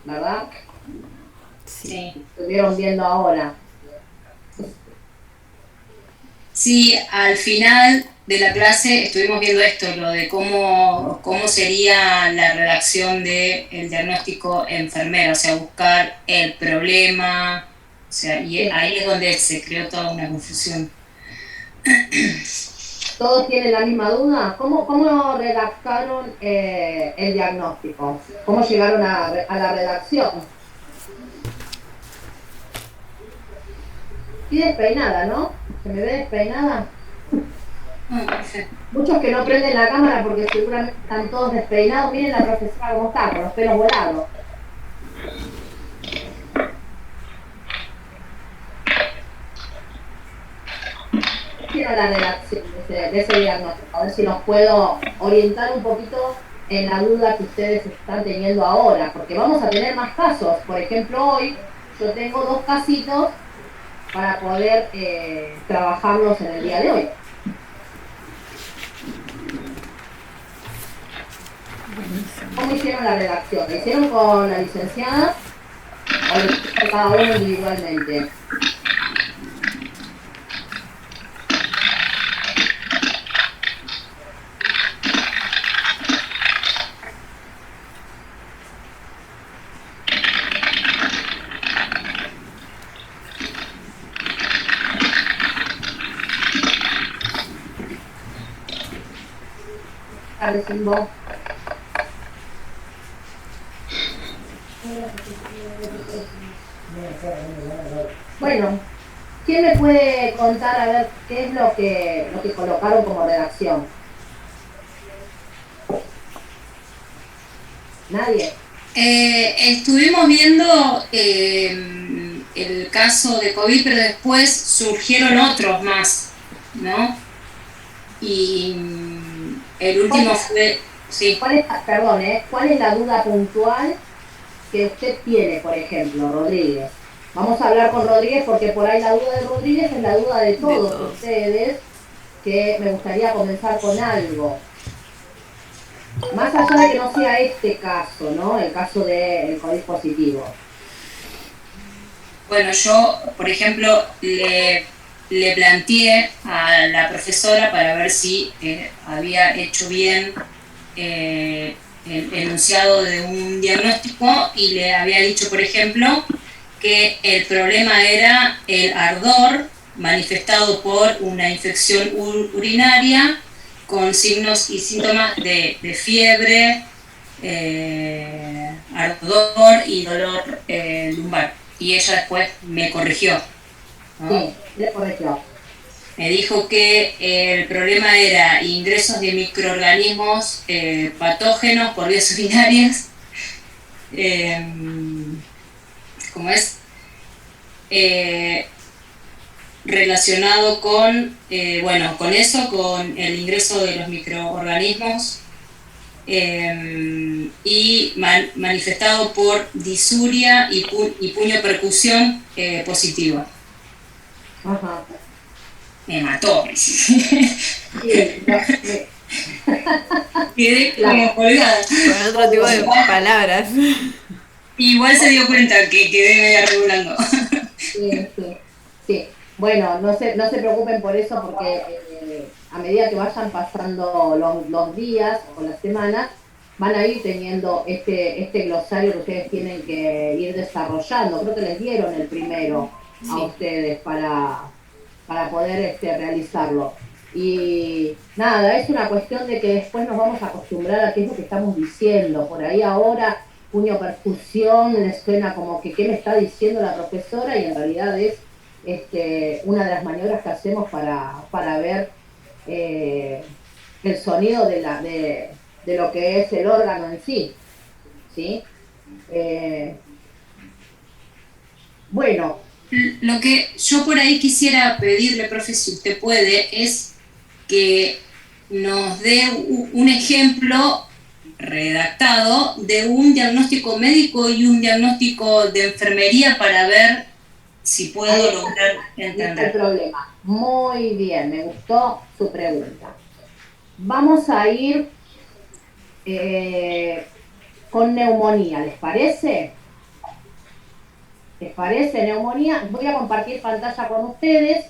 ¿verdad? Sí. Estuvieron viendo ahora. Sí, al final de la clase estuvimos viendo esto, lo de cómo sería la redacción del diagnóstico enfermero, o sea, buscar el problema, o sea, y Sí. ahí es donde se creó toda una confusión. ¿Todos tienen la misma duda? ¿Cómo redactaron el diagnóstico? ¿Cómo llegaron a la redacción? Estoy despeinada, ¿no? ¿Se me ve despeinada? Ah, perfecto. Muchos que no prenden la cámara porque seguramente están todos despeinados. Miren la profesora cómo está, con los pelos volados. Quiero la redacción de ese diagnóstico, a ver si los puedo orientar un poquito en la duda que ustedes están teniendo ahora, porque vamos a tener más casos. Por ejemplo, hoy yo tengo 2 casitos para poder trabajarlos en el día de hoy. ¿Cómo hicieron la redacción? ¿La hicieron con la licenciada o lo hicieron cada uno individualmente? Vos. Bueno, ¿quién me puede contar a ver qué es lo que colocaron como redacción? ¿Nadie? Estuvimos viendo el caso de COVID, pero después surgieron otros más, ¿no? Y el último fue, sí. ¿Cuál es la duda puntual que usted tiene, por ejemplo, Rodríguez? Vamos a hablar con Rodríguez porque por ahí la duda de Rodríguez es la duda de De todos todos. ustedes, que me gustaría comenzar con algo. Más allá de que no sea este caso, ¿no? El caso del COVID positivo. Bueno, yo, por ejemplo, le planteé a la profesora para ver si había hecho bien el enunciado de un diagnóstico y le había dicho, por ejemplo, que el problema era el ardor manifestado por una infección urinaria con signos y síntomas de fiebre, ardor y dolor lumbar. Y ella después me corrigió, ¿no? Sí, le corrigió. Me dijo que el problema era ingresos de microorganismos patógenos por vías urinarias, eh, ¿cómo es? Relacionado con, bueno, con eso, con el ingreso de los microorganismos y manifestado por disuria y puño percusión positiva. Ajá. Me mató. Sí, Quedé la, como colgada. Con otro tipo de palabras. Igual se dio cuenta que quedé media regulando. sí, sí, sí. Bueno, no se preocupen por eso porque a medida que vayan pasando los días o las semanas, van a ir teniendo este glosario que ustedes tienen que ir desarrollando. Creo que les dieron el primero a Sí. ustedes para poder realizarlo. Y nada, es una cuestión de que después nos vamos a acostumbrar a qué es lo que estamos diciendo. Por ahí ahora, puño percusión, les suena como que qué me está diciendo la profesora y en realidad es una de las maniobras que hacemos para ver eh, el sonido de lo que es el órgano en sí. ¿Sí? Eh, bueno, Lo que yo por ahí quisiera pedirle, profe, si usted puede, es que nos dé un ejemplo redactado de un diagnóstico médico y un diagnóstico de enfermería para ver si puedo lograr ahí está el entender. problema. Muy bien, me gustó su pregunta. Vamos a ir con neumonía, ¿les parece? ¿Les parece? Neumonía. Voy a compartir pantalla con ustedes.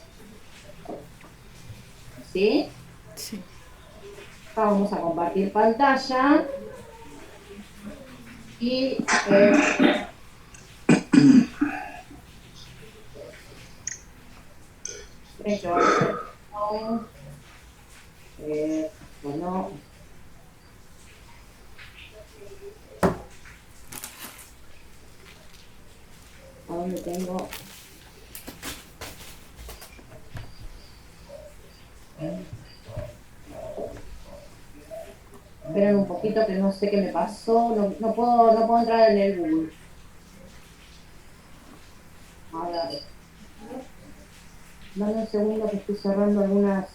¿Sí? Sí. Acá vamos a compartir pantalla. Y bueno, ¿a dónde tengo? Esperen un poquito que no sé qué me pasó, no puedo entrar en el Google. A ver. Dame un segundo que estoy cerrando algunas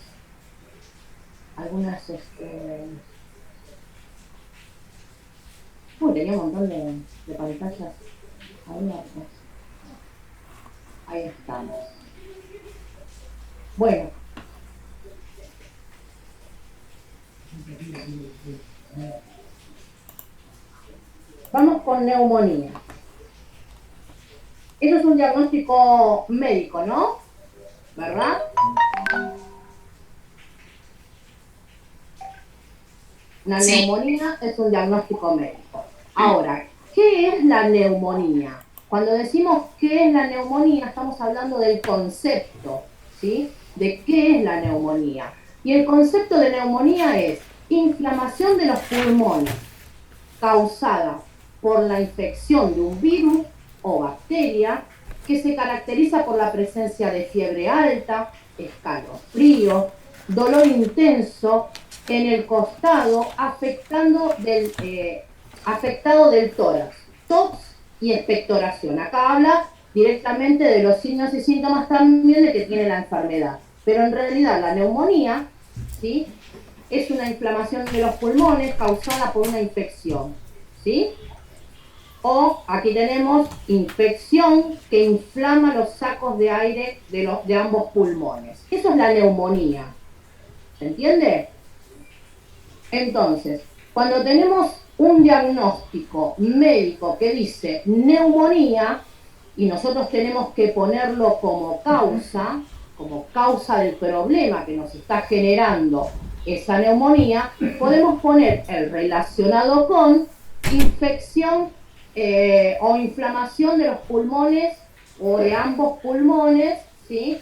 tenía un montón de pantallas abiertas. Ahí estamos. Bueno. Vamos con neumonía. Eso es un diagnóstico médico, ¿no? ¿Verdad? La neumonía es un diagnóstico médico. Ahora, ¿qué es la neumonía? Cuando decimos qué es la neumonía, estamos hablando del concepto, ¿sí? De qué es la neumonía. Y el concepto de neumonía es inflamación de los pulmones causada por la infección de un virus o bacteria que se caracteriza por la presencia de fiebre alta, escalofrío, dolor intenso en el costado afectado del tórax, tos y expectoración. Acá habla directamente de los signos y síntomas también de que tiene la enfermedad. Pero en realidad la neumonía, ¿sí?, es una inflamación de los pulmones causada por una infección, ¿sí? O aquí tenemos infección que inflama los sacos de aire de ambos pulmones. Eso es la neumonía. ¿Se entiende? Entonces, cuando tenemos un diagnóstico médico que dice neumonía y nosotros tenemos que ponerlo como causa del problema que nos está generando esa neumonía, podemos poner el relacionado con infección o inflamación de los pulmones o de ambos pulmones, ¿sí?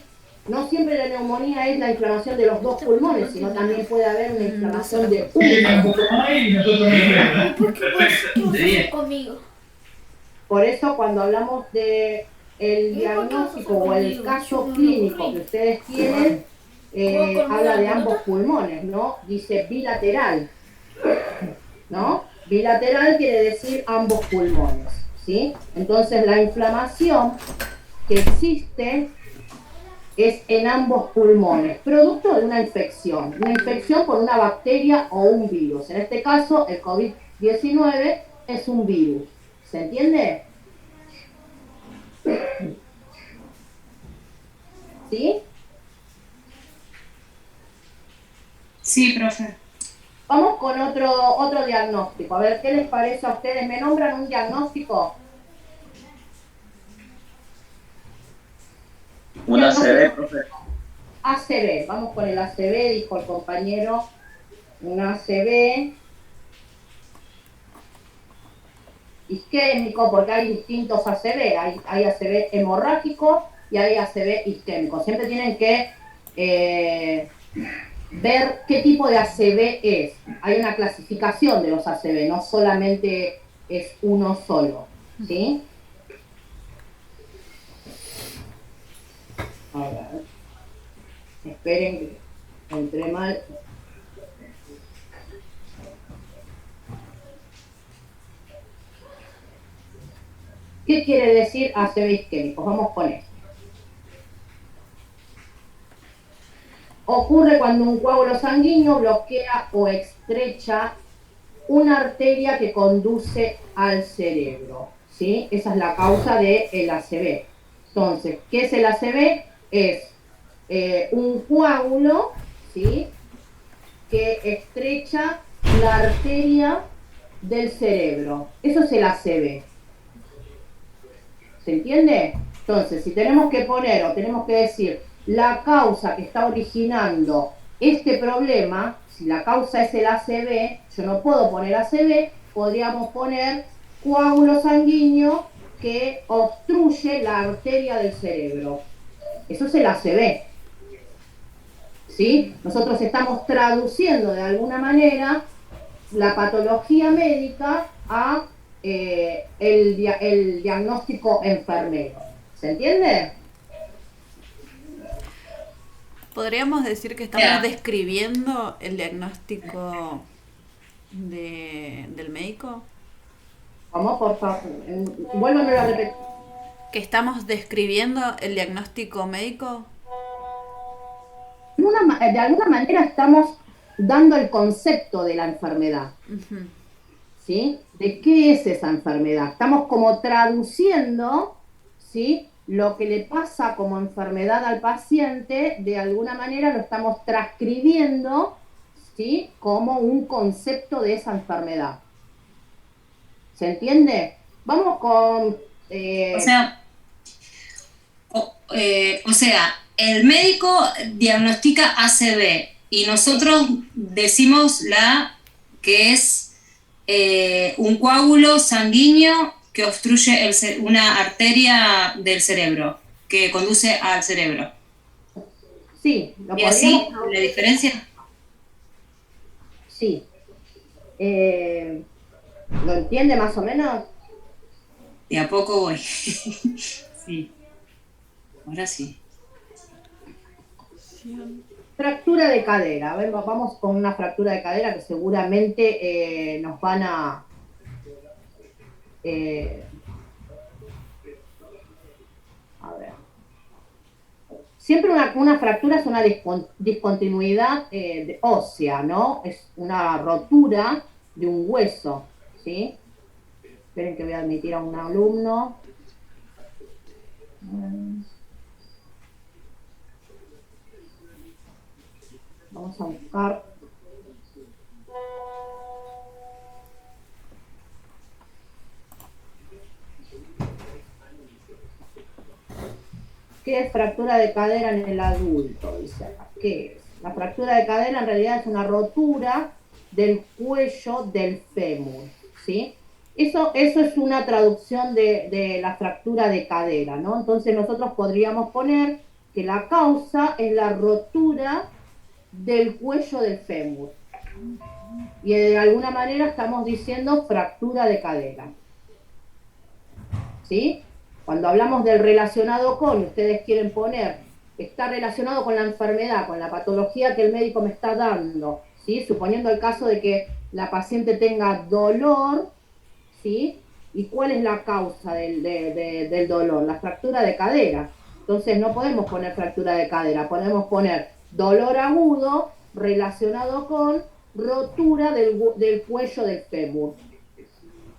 No siempre la neumonía es la inflamación de los dos pulmones, sino también puede haber una inflamación de uno. ¿Por qué vas conmigo? Por eso cuando hablamos de el diagnóstico o el caso clínico que ustedes tienen, habla de ambos pulmones, ¿no? Dice bilateral, ¿no? Bilateral quiere decir ambos pulmones, ¿sí? Entonces la inflamación que existe es en ambos pulmones, producto de una infección por una bacteria o un virus. En este caso, el COVID-19 es un virus. ¿Se entiende? ¿Sí? Sí, profe. Vamos con otro diagnóstico. A ver, ¿qué les parece a ustedes? ¿Me nombran un diagnóstico? Un ACV, profe. ACV, vamos con el ACV, dijo el compañero. Un ACV isquémico, porque hay distintos ACV. Hay ACV hemorrágico y hay ACV isquémico. Siempre tienen que ver qué tipo de ACV es. Hay una clasificación de los ACV, no solamente es uno solo, ¿sí? A ver. Esperen que entré mal. ¿Qué quiere decir ACV isquémico? Vamos con esto. Ocurre cuando un coágulo sanguíneo bloquea o estrecha una arteria que conduce al cerebro, ¿sí? Esa es la causa del ACV. Entonces, ¿qué es el ACV? Es un coágulo, ¿sí?, que estrecha la arteria del cerebro. Eso es el ACV. ¿Se entiende? Entonces, si tenemos que poner o tenemos que decir la causa que está originando este problema, si la causa es el ACV, yo no puedo poner ACV, podríamos poner coágulo sanguíneo que obstruye la arteria del cerebro. Eso es el ACV. ¿Sí? Nosotros estamos traduciendo de alguna manera la patología médica a el diagnóstico enfermero. ¿Se entiende? ¿Podríamos decir que estamos describiendo el diagnóstico del médico? ¿Cómo? Por favor, vuélvame a repetir. ¿Que estamos describiendo el diagnóstico médico? De alguna manera estamos dando el concepto de la enfermedad. Uh-huh. ¿Sí? ¿De qué es esa enfermedad? Estamos como traduciendo, ¿sí?, lo que le pasa como enfermedad al paciente, de alguna manera lo estamos transcribiendo, ¿sí?, como un concepto de esa enfermedad. ¿Se entiende? Vamos con... O sea, el médico diagnostica ACV y nosotros decimos que es un coágulo sanguíneo que obstruye una arteria del cerebro, que conduce al cerebro. Sí, ¿Y así la diferencia? Sí. ¿Lo entiende más o menos? De a poco voy. Sí. Ahora sí. Fractura de cadera. A ver, vamos con una fractura de cadera que seguramente nos van a... a ver. Siempre una fractura es una discontinuidad ósea, ¿no? Es una rotura de un hueso, ¿sí? Esperen que voy a admitir a un alumno. Vamos a buscar. ¿Qué es fractura de cadera en el adulto? Dice acá. ¿Qué es? La fractura de cadera en realidad es una rotura del cuello del fémur, ¿sí? Eso es una traducción de la fractura de cadera, ¿no? Entonces nosotros podríamos poner que la causa es la rotura del cuello del fémur. Y de alguna manera estamos diciendo fractura de cadera. ¿Sí? Cuando hablamos del relacionado con, ustedes quieren poner, está relacionado con la enfermedad, con la patología que el médico me está dando, ¿sí? Suponiendo el caso de que la paciente tenga dolor, ¿sí? ¿Y cuál es la causa del dolor? La fractura de cadera. Entonces no podemos poner fractura de cadera, podemos poner dolor agudo relacionado con rotura del cuello del fémur.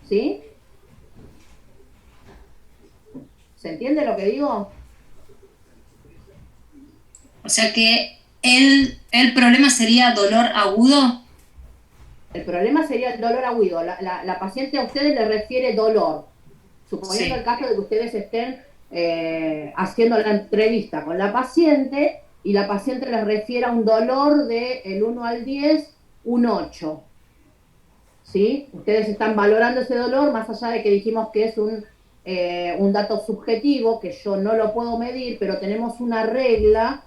¿Sí? ¿Se entiende lo que digo? O sea que el problema sería dolor agudo. El problema sería el dolor agudo. La paciente a ustedes le refiere dolor. Suponiendo el caso de que ustedes estén haciendo la entrevista con la paciente y la paciente les refiere un dolor de el 1 al 10, un 8. ¿Sí? Ustedes están valorando ese dolor, más allá de que dijimos que es un dato subjetivo, que yo no lo puedo medir, pero tenemos una regla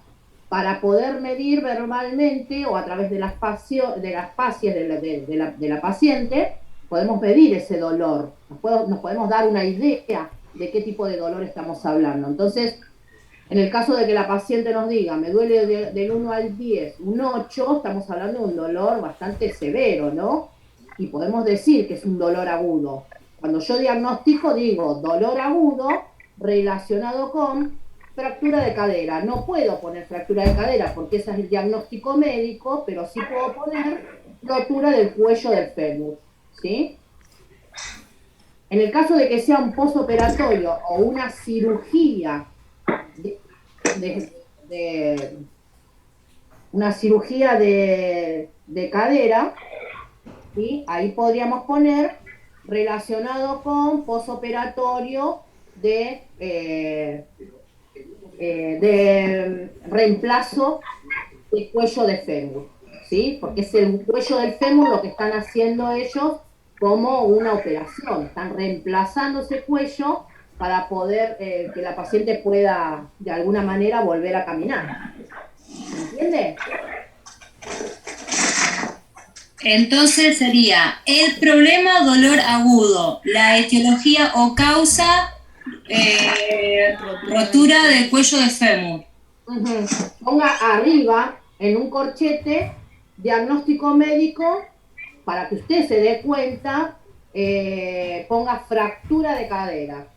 para poder medir verbalmente o a través de las fascias de la paciente, podemos medir ese dolor, nos podemos dar una idea de qué tipo de dolor estamos hablando. Entonces, en el caso de que la paciente nos diga, me duele del 1 al 10, un 8, estamos hablando de un dolor bastante severo, ¿no? Y podemos decir que es un dolor agudo. Cuando yo diagnostico, digo dolor agudo relacionado con fractura de cadera. No puedo poner fractura de cadera porque ese es el diagnóstico médico, pero sí puedo poner rotura del cuello del fémur, ¿sí? En el caso de que sea un postoperatorio o una cirugía una cirugía de cadera, ¿sí? Ahí podríamos poner relacionado con postoperatorio de reemplazo de cuello de fémur, ¿sí? Porque es el cuello del fémur lo que están haciendo ellos como una operación, están reemplazando ese cuello para poder que la paciente pueda de alguna manera volver a caminar. ¿Se entiende? Entonces sería el problema dolor agudo, la etiología o causa rotura del cuello de fémur. Uh-huh. Ponga arriba en un corchete diagnóstico médico para que usted se dé cuenta, ponga fractura de cadera.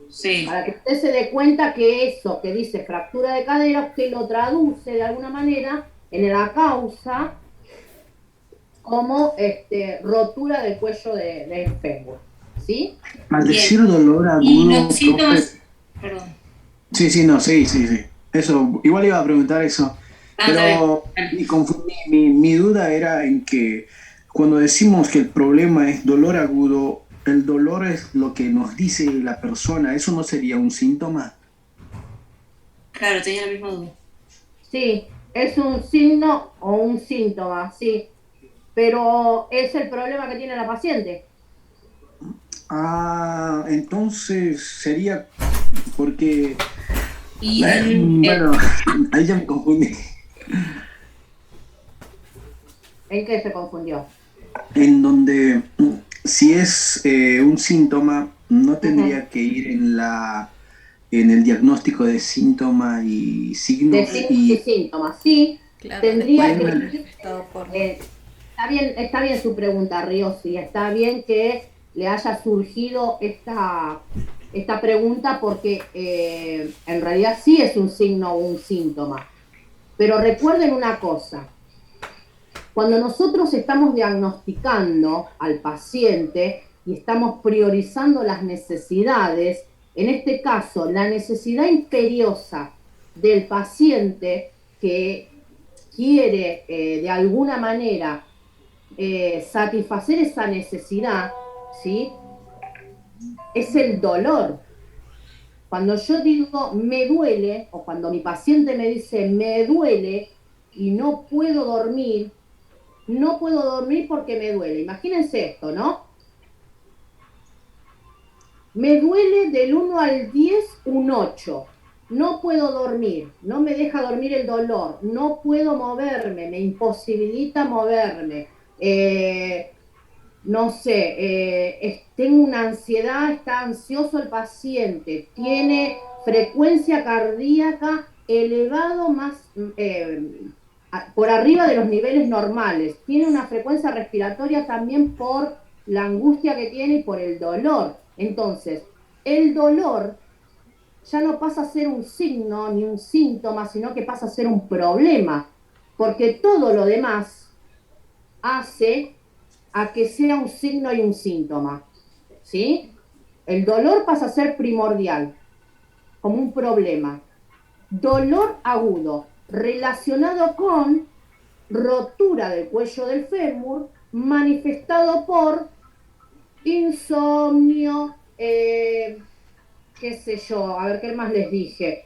Sí. Para que usted se dé cuenta que eso que dice fractura de cadera, usted lo traduce de alguna manera en la causa como rotura del cuello del fémur. ¿Sí? Al decir dolor agudo, y los síntomas... Perdón. Sí. Eso, igual iba a preguntar eso. Pero mi duda era en que cuando decimos que el problema es dolor agudo, el dolor es lo que nos dice la persona. ¿Eso no sería un síntoma? Claro, tenía la misma duda. Sí, es un signo o un síntoma, sí. Pero es el problema que tiene la paciente. Ah, entonces sería porque... bueno, ahí ya me confundí. ¿En qué se confundió? En donde si es un síntoma, no tendría que ir en el diagnóstico de síntoma y signos. De síntomas, sí. Claro, tendría que ir. Está bien su pregunta, Riosi. Está bien que le haya surgido esta pregunta porque en realidad sí es un signo o un síntoma. Pero recuerden una cosa. Cuando nosotros estamos diagnosticando al paciente y estamos priorizando las necesidades, en este caso, la necesidad imperiosa del paciente que quiere de alguna manera satisfacer esa necesidad, ¿sí? Es el dolor. Cuando yo digo me duele, o cuando mi paciente me dice me duele y no puedo dormir porque me duele. Imagínense esto, ¿no? Me duele del 1 al 10 un 8. No puedo dormir, no me deja dormir el dolor, no puedo moverme, me imposibilita moverme. No sé, tengo una ansiedad, está ansioso el paciente, tiene frecuencia cardíaca elevado por arriba de los niveles normales, tiene una frecuencia respiratoria también por la angustia que tiene y por el dolor. Entonces, el dolor ya no pasa a ser un signo ni un síntoma, sino que pasa a ser un problema, porque todo lo demás hace a que sea un signo y un síntoma, ¿sí? El dolor pasa a ser primordial, como un problema. Dolor agudo, relacionado con rotura del cuello del fémur, manifestado por insomnio, qué sé yo, a ver qué más les dije,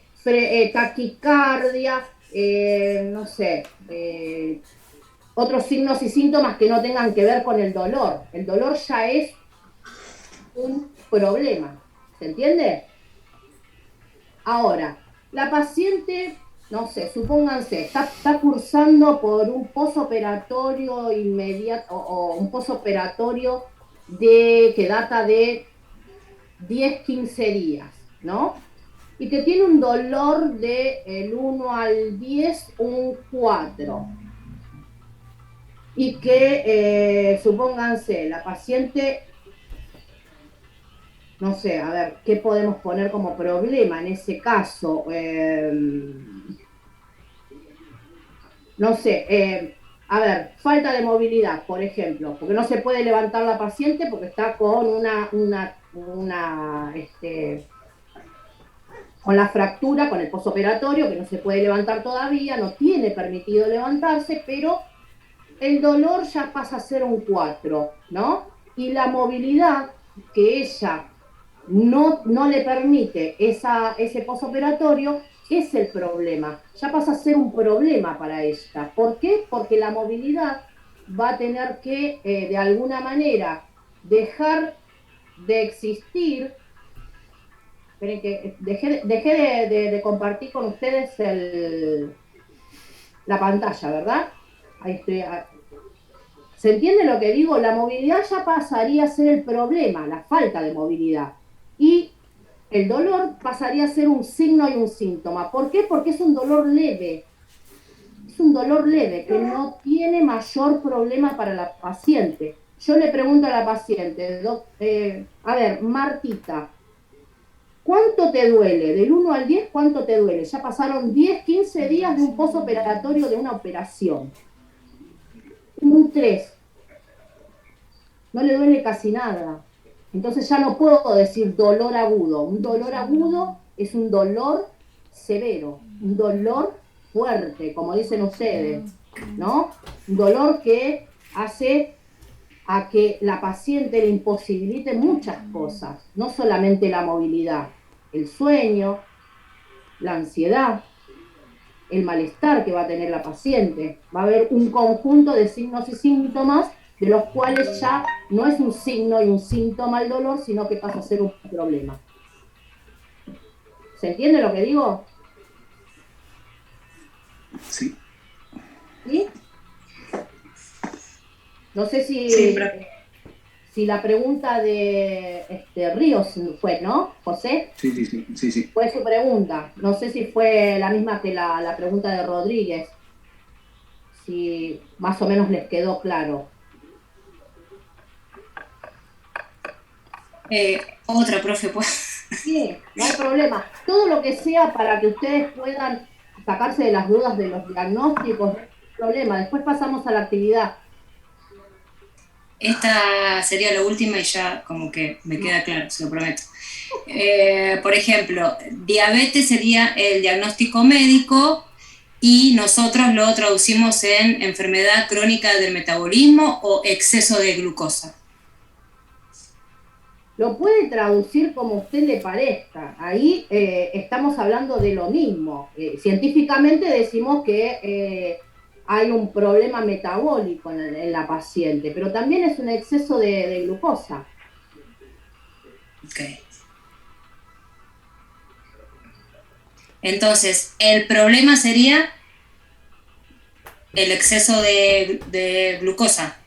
taquicardia, no sé, otros signos y síntomas que no tengan que ver con el dolor. El dolor ya es un problema, ¿se entiende? Ahora, la paciente, no sé, supónganse, está cursando por un posoperatorio inmediato o un posoperatorio que data de 10, 15 días, ¿no? Y que tiene un dolor del 1 al 10, un 4. Y que, supónganse, la paciente, no sé, a ver, ¿qué podemos poner como problema en ese caso? No sé, a ver, falta de movilidad, por ejemplo, porque no se puede levantar la paciente porque está con con la fractura, con el posoperatorio, que no se puede levantar todavía, no tiene permitido levantarse, pero el dolor ya pasa a ser un 4, ¿no? Y la movilidad que ella no le permite ese posoperatorio, es el problema. Ya pasa a ser un problema para ella. ¿Por qué? Porque la movilidad va a tener que, de alguna manera, dejar de existir. Esperen que dejé de compartir con ustedes la pantalla, ¿verdad? Ahí estoy. ¿Se entiende lo que digo? La movilidad ya pasaría a ser el problema, la falta de movilidad. Y el dolor pasaría a ser un signo y un síntoma. ¿Por qué? Porque es un dolor leve. Es un dolor leve que no tiene mayor problema para la paciente. Yo le pregunto a la paciente, a ver, Martita, ¿cuánto te duele? Del 1 al 10, ¿cuánto te duele? Ya pasaron 10, 15 días de un posoperatorio de una operación. Un 3. No le duele casi nada. Entonces ya no puedo decir dolor agudo. Un dolor agudo es un dolor severo, un dolor fuerte, como dicen ustedes, ¿no? Un dolor que hace a que la paciente le imposibilite muchas cosas, no solamente la movilidad, el sueño, la ansiedad, el malestar que va a tener la paciente. Va a haber un conjunto de signos y síntomas de los cuales ya no es un signo y un síntoma el dolor, sino que pasa a ser un problema. ¿Se entiende lo que digo? Sí. ¿Sí? No sé si la pregunta de Ríos fue, ¿no, José? Sí. Fue su pregunta. No sé si fue la misma que la pregunta de Rodríguez. Si más o menos les quedó claro. Otra, profe, pues. Sí, no hay problema. Todo lo que sea para que ustedes puedan sacarse de las dudas de los diagnósticos, no hay problema. Después pasamos a la actividad. Esta sería la última y ya como que me queda claro, se lo prometo. Por ejemplo, diabetes sería el diagnóstico médico y nosotros lo traducimos en enfermedad crónica del metabolismo o exceso de glucosa. Lo puede traducir como a usted le parezca. Ahí estamos hablando de lo mismo. Científicamente decimos que hay un problema metabólico en la paciente, pero también es un exceso de glucosa. Ok. Entonces, el problema sería el exceso de glucosa.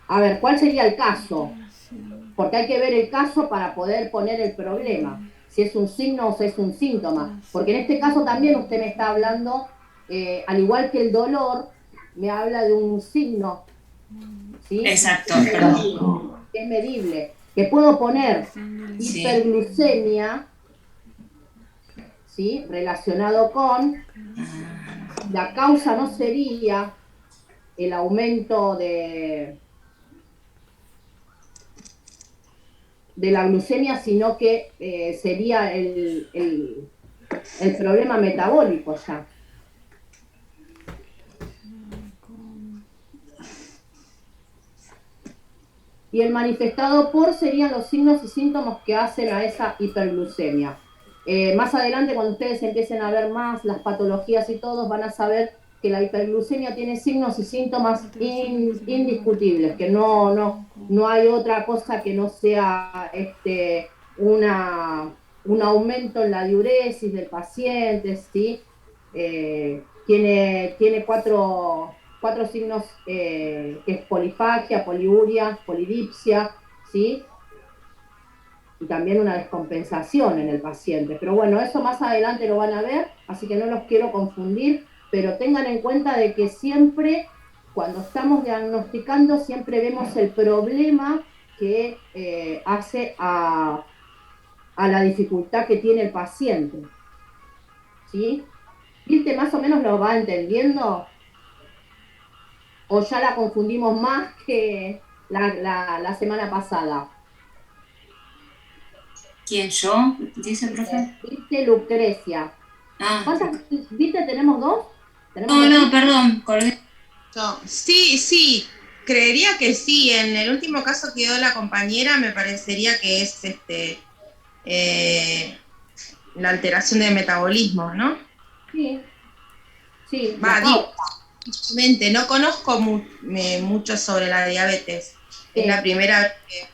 A ver, ¿cuál sería el caso? Porque hay que ver el caso para poder poner el problema. Si es un signo o si es un síntoma. Porque en este caso también usted me está hablando, al igual que el dolor, me habla de un signo. ¿Sí? Exacto. Que es medible. Que puedo poner hiperglucemia, ¿sí? Relacionado con... La causa no sería el aumento de la glucemia, sino que sería el problema metabólico ya. Y el manifestado por serían los signos y síntomas que hacen a esa hiperglucemia. Más adelante, cuando ustedes empiecen a ver más las patologías y todos, van a saber que la hiperglucemia tiene signos y síntomas indiscutibles, que no hay otra cosa que no sea un aumento en la diuresis del paciente, ¿sí? Tiene cuatro signos, que es polifagia, poliuria, polidipsia, ¿sí? Y también una descompensación en el paciente. Pero bueno, eso más adelante lo van a ver, así que no los quiero confundir, pero tengan en cuenta de que siempre, cuando estamos diagnosticando, siempre vemos el problema que hace a la dificultad que tiene el paciente. ¿Sí? ¿Viste? ¿Más o menos lo va entendiendo? ¿O ya la confundimos más que la semana pasada? ¿Quién, yo? Dice el profe. Viste, Lucrecia. ¿Cuántas viste? ¿Tenemos dos? No, perdón, colgué. Sí. creería que sí. En el último caso que dio la compañera me parecería que es la alteración de metabolismo, ¿no? Sí, sí, Va, la causa. no conozco mucho sobre la diabetes. Es la primera vez que...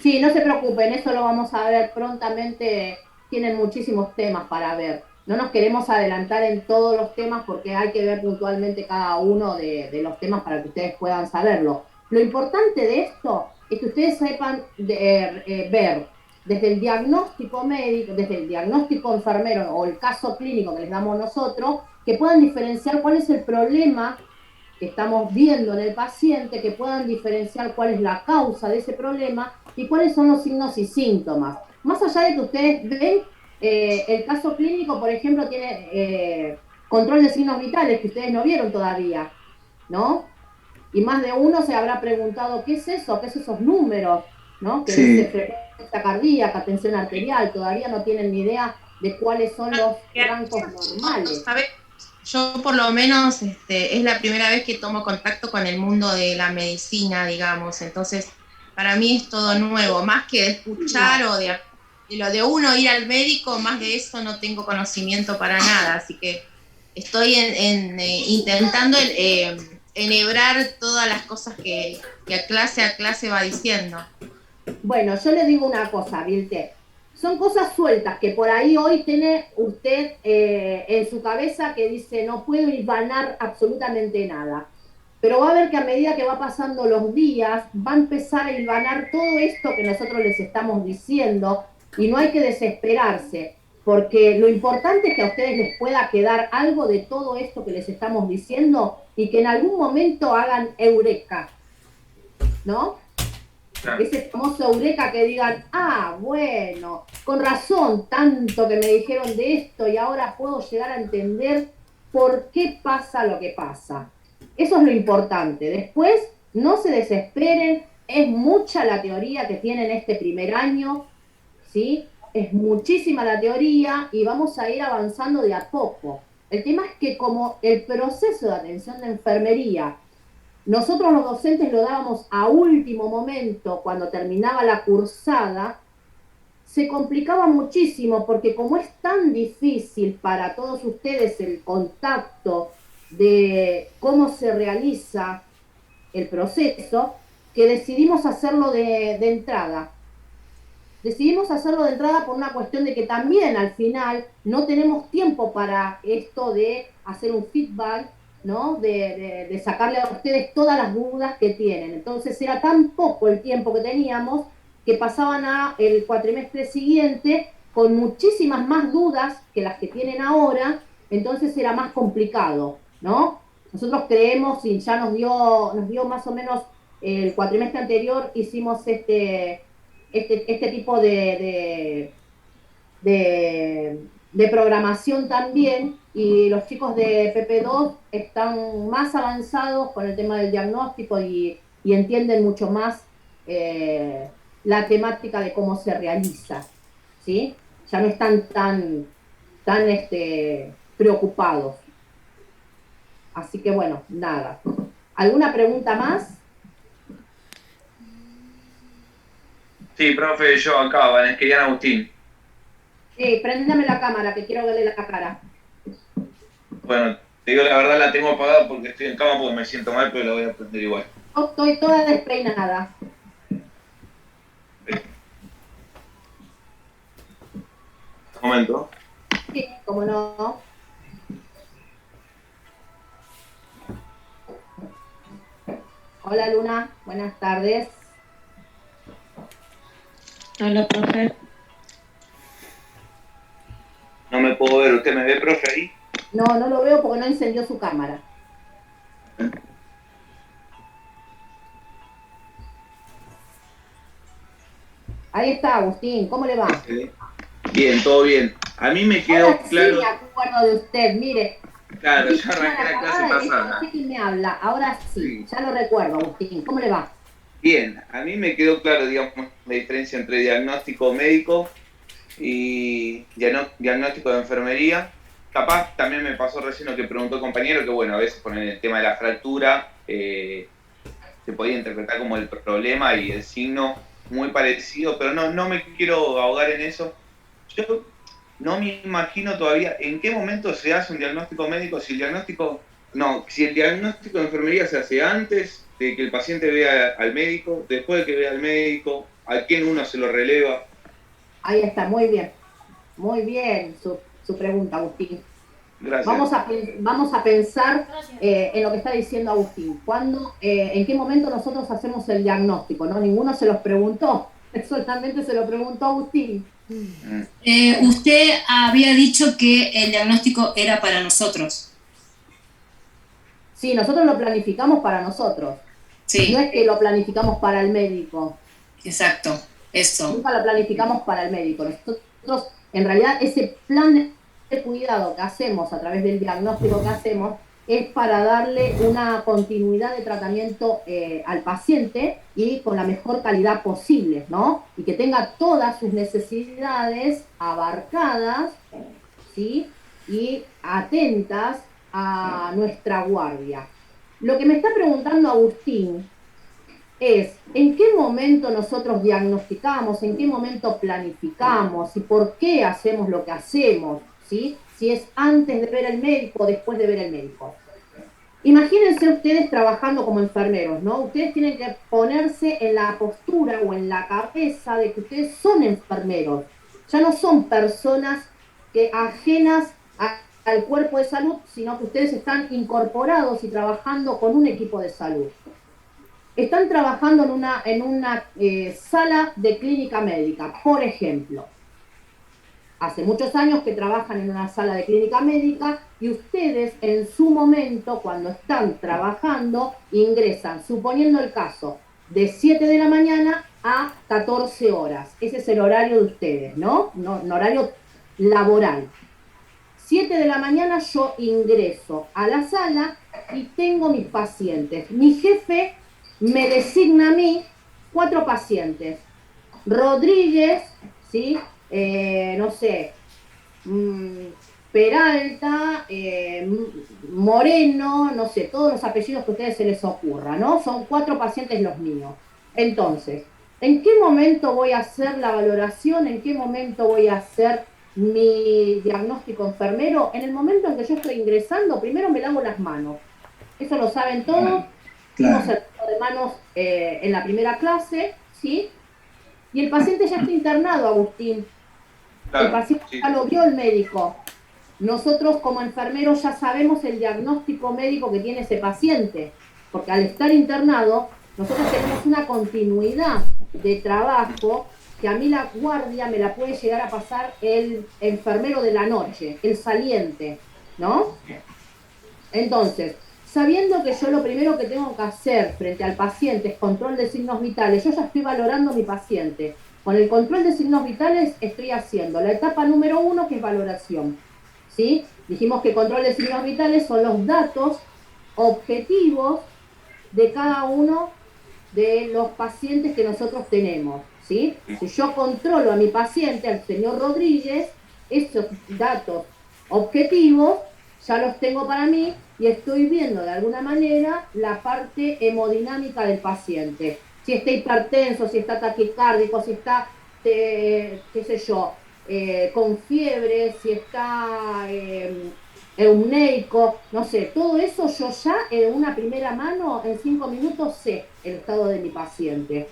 Sí, no se preocupen, eso lo vamos a ver prontamente. Tienen muchísimos temas para ver. No nos queremos adelantar en todos los temas porque hay que ver puntualmente cada uno de los temas para que ustedes puedan saberlo. Lo importante de esto es que ustedes sepan ver desde el diagnóstico médico, desde el diagnóstico enfermero o el caso clínico que les damos nosotros, que puedan diferenciar cuál es el problema que estamos viendo en el paciente, que puedan diferenciar cuál es la causa de ese problema y cuáles son los signos y síntomas. Más allá de que ustedes ven, el caso clínico, por ejemplo, tiene control de signos vitales que ustedes no vieron todavía, ¿no? Y más de uno se habrá preguntado, ¿qué es eso? ¿Qué es esos números? ¿No? Que dice frecuencia cardíaca, tensión arterial, todavía no tienen ni idea de cuáles son los rangos normales. Yo por lo menos es la primera vez que tomo contacto con el mundo de la medicina, digamos, entonces para mí es todo nuevo, más que de escuchar o de lo de uno ir al médico, más de eso no tengo conocimiento para nada, así que estoy intentando enhebrar todas las cosas que a clase va diciendo. Bueno, yo le digo una cosa, Vilte. Son cosas sueltas que por ahí hoy tiene usted en su cabeza que dice no puedo hilvanar absolutamente nada. Pero va a ver que a medida que va pasando los días va a empezar a hilvanar todo esto que nosotros les estamos diciendo y no hay que desesperarse, porque lo importante es que a ustedes les pueda quedar algo de todo esto que les estamos diciendo y que en algún momento hagan eureka, ¿no? Claro. Ese famoso eureka que digan, bueno, con razón tanto que me dijeron de esto y ahora puedo llegar a entender por qué pasa lo que pasa. Eso es lo importante. Después, no se desesperen, es mucha la teoría que tienen este primer año, ¿sí? Es muchísima la teoría y vamos a ir avanzando de a poco. El tema es que como el proceso de atención de enfermería nosotros los docentes lo dábamos a último momento, cuando terminaba la cursada, se complicaba muchísimo porque como es tan difícil para todos ustedes el contacto de cómo se realiza el proceso, que decidimos hacerlo de entrada. Decidimos hacerlo de entrada por una cuestión de que también al final no tenemos tiempo para esto de hacer un feedback, ¿no? De sacarle a ustedes todas las dudas que tienen. Entonces era tan poco el tiempo que teníamos que pasaban a el cuatrimestre siguiente con muchísimas más dudas que las que tienen ahora, entonces era más complicado, ¿no? Nosotros creemos, y ya nos dio más o menos el cuatrimestre anterior, hicimos este tipo de programación también, y los chicos de PP2 están más avanzados con el tema del diagnóstico y entienden mucho más la temática de cómo se realiza, ¿sí? Ya no están tan preocupados. Así que bueno, nada. ¿Alguna pregunta más? Sí, profe, yo acá, Vanesquerian Agustín. Préndame la cámara, que quiero verle la cara. Bueno, te digo la verdad, la tengo apagada porque estoy en cama porque me siento mal, pero la voy a prender igual. Yo estoy toda despeinada. Un momento. Sí, cómo no. Hola Luna, buenas tardes. Hola, profe. No me puedo ver, ¿usted me ve, profe, ahí? No, no lo veo porque no encendió su cámara. Ahí está, Agustín, ¿cómo le va? Bien, todo bien. A mí me quedó ahora claro... Sí, me acuerdo de usted, mire. Claro, yo arranqué la clase pasada. No sé quién me habla, ahora sí, ya lo recuerdo, Agustín. ¿Cómo le va? Bien, a mí me quedó claro, digamos, la diferencia entre diagnóstico médico y diagnóstico de enfermería. Capaz también me pasó recién lo que preguntó el compañero, que bueno, a veces con el tema de la fractura se podía interpretar como el problema y el signo muy parecido, pero no me quiero ahogar en eso. Yo no me imagino todavía en qué momento se hace un diagnóstico médico, si el diagnóstico de enfermería se hace antes de que el paciente vea al médico, después de que vea al médico, a quién uno se lo releva. Ahí está, muy bien su pregunta, Agustín. Gracias. Vamos a pensar en lo que está diciendo Agustín. ¿En qué momento nosotros hacemos el diagnóstico? ¿No? Ninguno se los preguntó, solamente se lo preguntó Agustín. Usted había dicho que el diagnóstico era para nosotros. Sí, nosotros lo planificamos para nosotros. Sí. No es que lo planificamos para el médico. Exacto, eso. Nunca lo planificamos para el médico. Nosotros, en realidad, ese plan de cuidado que hacemos a través del diagnóstico que hacemos es para darle una continuidad de tratamiento al paciente y con la mejor calidad posible, ¿no? Y que tenga todas sus necesidades abarcadas, ¿sí? Y atentas a nuestra guardia. Lo que me está preguntando Agustín es en qué momento nosotros diagnosticamos, en qué momento planificamos y por qué hacemos lo que hacemos, ¿sí? Si es antes de ver al médico o después de ver al médico. Imagínense ustedes trabajando como enfermeros, ¿no? Ustedes tienen que ponerse en la postura o en la cabeza de que ustedes son enfermeros. Ya no son personas ajenas al cuerpo de salud, sino que ustedes están incorporados y trabajando con un equipo de salud. Están trabajando en una sala de clínica médica, por ejemplo. Hace muchos años que trabajan en una sala de clínica médica y ustedes en su momento, cuando están trabajando, ingresan, suponiendo el caso, de 7 de la mañana a 14 horas. Ese es el horario de ustedes, ¿no? Un horario laboral. 7 de la mañana yo ingreso a la sala y tengo mis pacientes. Mi jefe me designa a mí 4 pacientes. Rodríguez, ¿sí? No sé, Peralta, Moreno, no sé, todos los apellidos que a ustedes se les ocurra, ¿no? Son 4 pacientes los míos. Entonces, ¿en qué momento voy a hacer la valoración? ¿En qué momento voy a hacer mi diagnóstico enfermero? En el momento en que yo estoy ingresando, primero me lavo las manos. Eso lo saben todos. Hicimos el lavado de manos en la primera clase, ¿sí? Y el paciente ya está internado, Agustín. Claro, el paciente ya lo vio el médico. Nosotros como enfermeros ya sabemos el diagnóstico médico que tiene ese paciente, porque al estar internado, nosotros tenemos una continuidad de trabajo que a mí la guardia me la puede llegar a pasar el enfermero de la noche, el saliente, ¿no? Entonces, sabiendo que yo lo primero que tengo que hacer frente al paciente es control de signos vitales, yo ya estoy valorando a mi paciente. Con el control de signos vitales estoy haciendo la etapa número 1, que es valoración. ¿Sí? Dijimos que control de signos vitales son los datos objetivos de cada uno de los pacientes que nosotros tenemos. ¿Sí? Si yo controlo a mi paciente, al señor Rodríguez, esos datos objetivos ya los tengo para mí y estoy viendo de alguna manera la parte hemodinámica del paciente. Si está hipertenso, si está taquicárdico, si está, qué sé yo, con fiebre, si está eumneico, no sé, todo eso yo ya en una primera mano, en 5 minutos, sé el estado de mi paciente.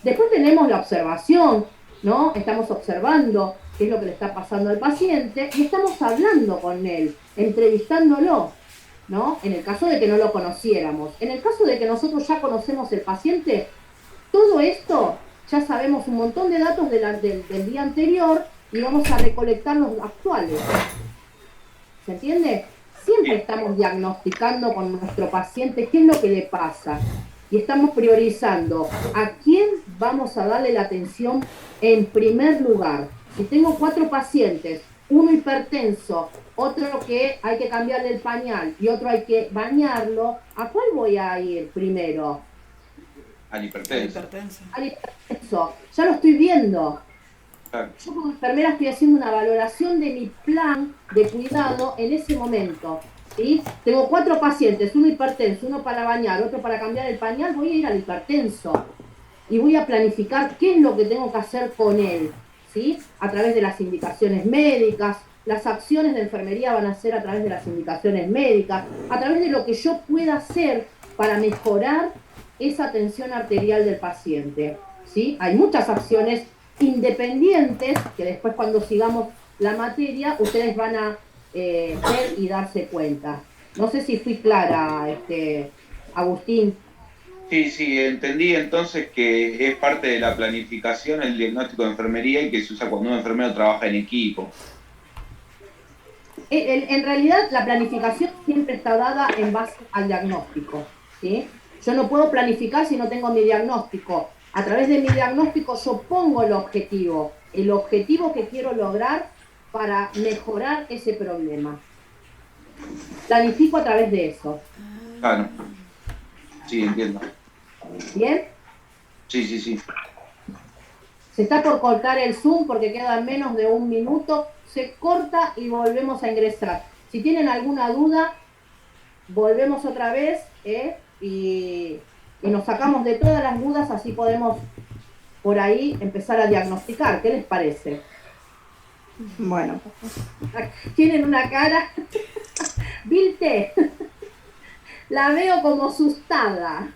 Después tenemos la observación, ¿no? Estamos observando qué es lo que le está pasando al paciente y estamos hablando con él, entrevistándolo, ¿no? En el caso de que no lo conociéramos. En el caso de que nosotros ya conocemos el paciente, todo esto, ya sabemos un montón de datos del día anterior y vamos a recolectar los actuales. ¿Se entiende? Siempre estamos diagnosticando con nuestro paciente qué es lo que le pasa. Y estamos priorizando a quién vamos a darle la atención en primer lugar. Si tengo 4 pacientes, uno hipertenso, otro que hay que cambiarle el pañal y otro hay que bañarlo, ¿a cuál voy a ir primero? Al hipertenso. Al hipertenso. Ya lo estoy viendo. Claro. Yo como enfermera estoy haciendo una valoración de mi plan de cuidado en ese momento. ¿sí? Tengo 4 pacientes, uno hipertenso, uno para bañar, otro para cambiar el pañal, voy a ir al hipertenso y voy a planificar qué es lo que tengo que hacer con él, ¿sí? A través de las indicaciones médicas, las acciones de enfermería van a ser a través de las indicaciones médicas, a través de lo que yo pueda hacer para mejorar esa tensión arterial del paciente, ¿sí? Hay muchas acciones independientes que después cuando sigamos la materia ustedes van a ver y darse cuenta. No sé si fui clara, Agustín. Sí, entendí entonces que es parte de la planificación el diagnóstico de enfermería y que se usa cuando un enfermero trabaja en equipo. En realidad la planificación siempre está dada en base al diagnóstico, ¿sí? Yo no puedo planificar si no tengo mi diagnóstico. A través de mi diagnóstico yo pongo el objetivo que quiero lograr para mejorar ese problema. Planifico a través de eso. Claro. Sí, entiendo. ¿Bien? Sí. Se está por cortar el Zoom porque queda menos de 1 minuto. Se corta y volvemos a ingresar. Si tienen alguna duda, volvemos otra vez y nos sacamos de todas las dudas, así podemos por ahí empezar a diagnosticar. ¿Qué les parece? Bueno, tienen una cara. Vilte, la veo como asustada.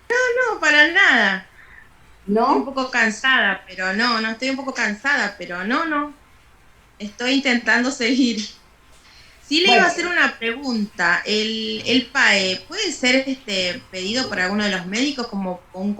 No, para nada. ¿No? Estoy un poco cansada, pero no estoy un poco cansada, pero no. Estoy intentando seguir. Sí le iba a hacer una pregunta. ¿El PAE puede ser pedido por alguno de los médicos como un